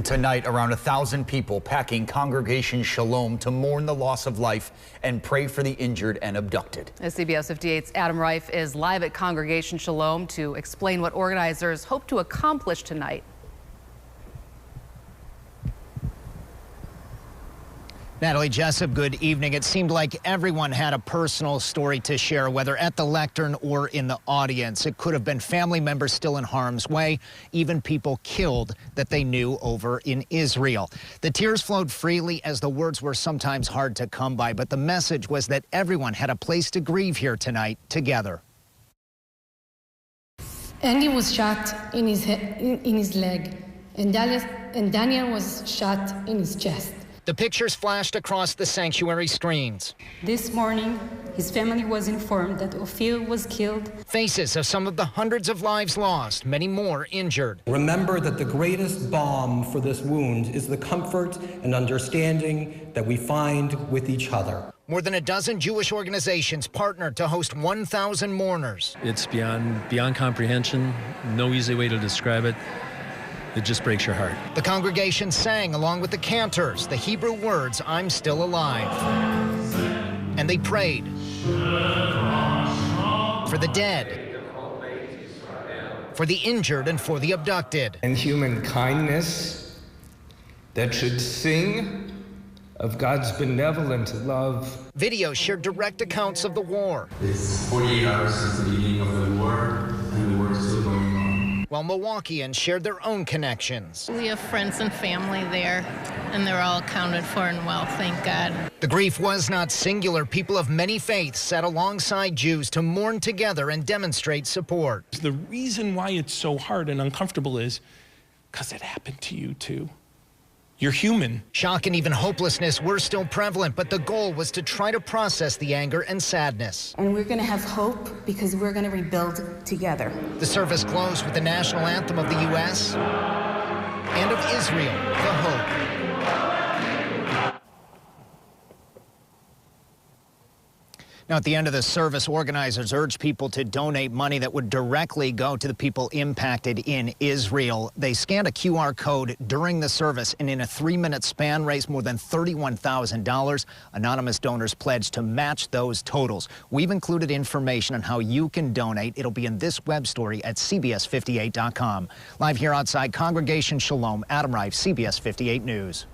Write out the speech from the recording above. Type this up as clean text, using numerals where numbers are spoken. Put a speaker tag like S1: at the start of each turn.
S1: Tonight, around 1,000 people packing Congregation Shalom to mourn the loss of life and pray for the injured and abducted.
S2: As CBS 58's Adam Reif is live at Congregation Shalom to explain what organizers hope to accomplish tonight.
S3: Natalie Jessup, good evening. It seemed like everyone had a personal story to share, whether at the lectern or in the audience. It could have been family members still in harm's way, even people killed that they knew over in Israel. The tears flowed freely as the words were sometimes hard to come by, but the message was that everyone had a place to grieve here tonight together.
S4: Andy was shot in his head, in his leg, and Daniel was shot in his chest.
S3: The pictures flashed across the sanctuary screens.
S5: This morning, his family was informed that Ophir was killed.
S3: Faces of some of the hundreds of lives lost, many more injured.
S6: Remember that the greatest balm for this wound is the comfort and understanding that we find with each other.
S3: More than a dozen Jewish organizations partnered to host 1,000 mourners.
S7: It's beyond comprehension, no easy way to describe it. It just breaks your heart.
S3: The congregation sang along with the cantors the Hebrew words, "I'm still alive." And they prayed for the dead, for the injured, and for the abducted.
S8: And human kindness that should sing of God's benevolent love.
S3: Videos shared direct accounts of the war.
S9: It's 48 hours since the beginning of the war, and the war is still going on.
S3: While Milwaukeeans shared their own connections.
S10: We have friends and family there, and they're all accounted for and well, thank God.
S3: The grief was not singular. People of many faiths sat alongside Jews to mourn together and demonstrate support.
S11: The reason why it's so hard and uncomfortable is because it happened to you too. You're human.
S3: Shock and even hopelessness were still prevalent, but the goal was to try to process the anger and sadness.
S12: And we're going to have hope because we're going to rebuild together.
S3: The service closed with the national anthem of the U.S. and of Israel, the hope. Now, at the end of the service, organizers urged people to donate money that would directly go to the people impacted in Israel. They scanned a QR code during the service and in a 3-minute span raised more than $31,000. Anonymous donors pledged to match those totals. We've included information on how you can donate. It'll be in this web story at CBS58.com. Live here outside Congregation Shalom, Adam Reif, CBS 58 News.